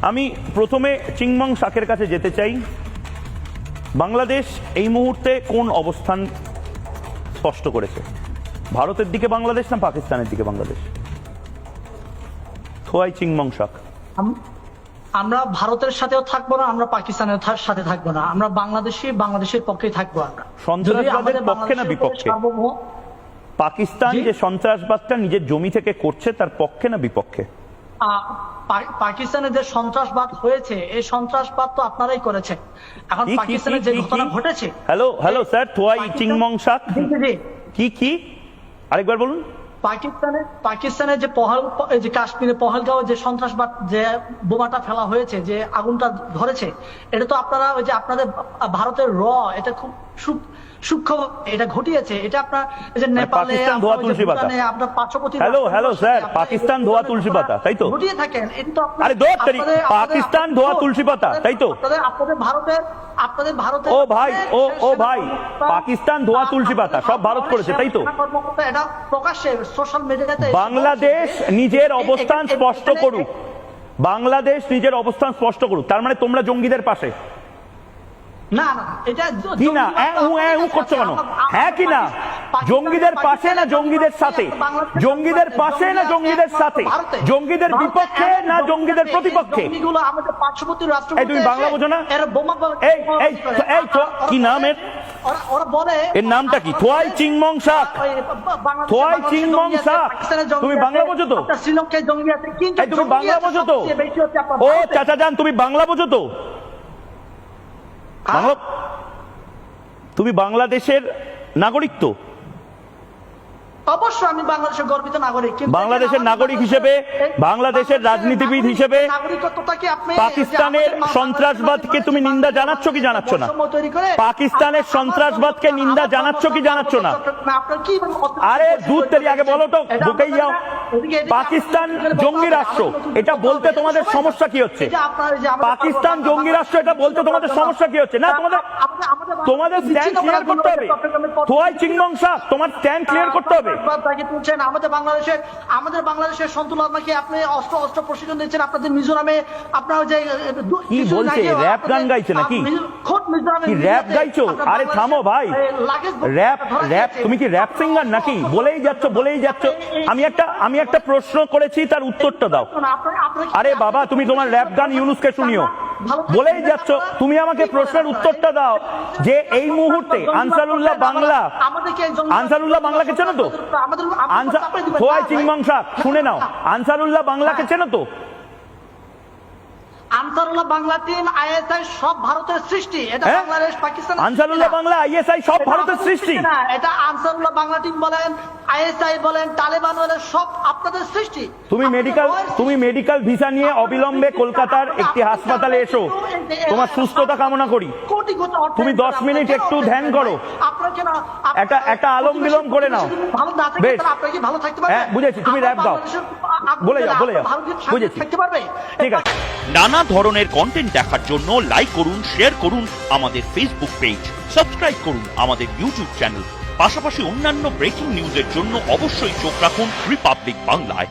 আমি প্রথমে চিংমং শাকের কাছে যেতে চাই। বাংলাদেশ এই মুহূর্তে কোন অবস্থান স্পষ্ট করেছে? ভারতের দিকে বাংলাদেশ না পাকিস্তানের দিকে বাংলাদেশ? থোয়াই চিংমং শাক। আমরা ভারতের সাথেও থাকবো না, আমরা পাকিস্তানের সাথে থাকবো না, আমরা বাংলাদেশের পক্ষেই থাকবো। আমরা সন্ত্রাসবাদের পক্ষে না বিপক্ষে? পাকিস্তান যে সন্ত্রাসবাদটা নিজের জমি থেকে করছে তার পক্ষে না বিপক্ষে? পাকিস্তানের যে সন্ত্রাসবাদ হয়েছে এই সন্ত্রাসবাদ তো আপনারাই করেছেন। এখন পাকিস্তানের যে ঘটনা ঘটেছে। হ্যালো স্যার, থোয়াই চিংমং শাক কি আরেকবার বলুন। পাকিস্তানের যে কাশ্মীরে পহেলগাঁও যে সন্ত্রাসবাদ যে বোমাটা ফেলা হয়েছে, যে আগুনটা ধরেছে, এটা তো আপনারা ওই যে আপনাদের ভারতের এটা খুব সূক্ষ্ম এটা ঘটিয়েছে। এটা আপনার যে নেপালে আপনার পার্শ্ববর্তী হ্যালো স্যার, পাকিস্তান ধোয়া তুলসী পাতা, তাই তো? ঘটিয়ে থাকেন। এটা তো পাকিস্তান ধোয়া তুলসী পাতা, তাই তো? আপনাদের ভারতের ও ভাই পাকিস্তান ধোয়া তুলসী পাতা সব ভারত করেছে, তাই তো? এটা প্রকাশ্যে সোশ্যাল মিডিয়াতে বাংলাদেশ নিজের অবস্থান স্পষ্ট করুক। বাংলাদেশ নিজের অবস্থান স্পষ্ট করুক। তার মানে তোমরা জঙ্গিদের পাশে? না না, এটা কি না করছো কেন? হ্যাঁ কি না? জঙ্গিদের পাশে না জঙ্গিদের সাথে? জঙ্গিদের পাশে না জঙ্গিদের সাথে? জঙ্গিদের বিপক্ষে না জঙ্গিদের প্রতিপক্ষে? আমাদের পার্শ্ববর্তী রাষ্ট্র। তুমি বাংলা বোঝো না? কি নাম এর? এর নামটা কি? থোয়াই চিংমং শাক। থোয়াই চিংমং শাক। তুমি বাংলা বোঝো তো? শ্রীলঙ্কায় জঙ্গি আছে, কিন্তু তুমি বাংলা বোঝো তো? ও চাচা যান, তুমি বাংলা বোঝো তো? তুমি বাংলাদেশের নাগরিক তো? অবশ্যই আমি বাংলাদেশের গর্বিত নাগরিক। বাংলাদেশের নাগরিক হিসেবে, বাংলাদেশের রাজনীতিবিদ হিসেবে পাকিস্তানের সন্ত্রাসবাদকে তুমি নিন্দা জানাচ্ছ কি জানাচ্ছ না? পাকিস্তানের সন্ত্রাসবাদকে নিন্দা জানাচ্ছ কি জানাচ্ছ না? আরে দুধ তেরি আগে বলো তো, ঢুকেই যাও। পাকিস্তান জঙ্গি রাষ্ট্র এটা বলতে তোমাদের সমস্যা কি হচ্ছে? পাকিস্তান জঙ্গি রাষ্ট্র এটা বলতে তোমাদের সমস্যা কি হচ্ছে? না তোমাদের স্ট্যান্ড ক্লিয়ার করতে হবে। থোয়াই চিংমং শাক, তোমার স্ট্যান্ড ক্লিয়ার করতে হবে। আমাদের বাংলাদেশের সন্তুলন নাকি আপনি অস্ত্র প্রশিক্ষণ দিচ্ছেন আপনাদের মিজোরামে। আপনার যে কি বলছে, র্যাপ গান গাইছে নাকি? কি র্যাপ গাইছো? আরে থামো ভাই, র্যাপ তুমি কি র্যাপ সিঙ্গার নাকি? বলেই যাচ্ছ। আমি একটা প্রশ্ন করেছি, তার উত্তরটা দাও। আরে বাবা, তুমি তোমার র্যাপ গান ইউনুসকে শুনিও, বলেই যাচ্ছ। তুমি আমাকে প্রশ্নের উত্তরটা দাও যে এই মুহূর্তে আনসারুল্লাহ বাংলাকে চেনো তো? থোয়াই চিংমং শাক শুনে নাও, আনসারুল্লাহ বাংলাকে চেনো তো? আনসারুল্লাহ বাংলা টিম, আইএসআই সব ভারতের সৃষ্টি। এটা বাংলাদেশ পাকিস্তান। আনসারুল্লাহ বাংলা, আইএসআই সব ভারতের সৃষ্টি। এটা আনসারুল্লাহ বাংলা টিম বলেন, আইএসআই বলেন, তালেবান বলেন, সব আপনাদের সৃষ্টি। তুমি মেডিকেল ভিসা নিয়ে অবিলম্বে কলকাতার একটি হাসপাতালে এসো। তোমার সুস্থতা কামনা করি। তুমি 10 মিনিট একটু ধ্যান করো, একটা আলম বিলম করে নাও। বেশ, হ্যাঁ বুঝেছি, তুমি র্যাপ গাও। বলে যাও বুঝেছি, ঠিক আছে। নানা ধরনের কন্টেন্ট দেখার জন্য লাইক করুন, শেয়ার করুন আমাদের ফেসবুক পেজ, সাবস্ক্রাইব করুন আমাদের ইউটিউব চ্যানেল। পাশাপাশি অন্যান্য ব্রেকিং নিউজের জন্য অবশ্যই চোখ রাখুন রিপাবলিক বাংলায়।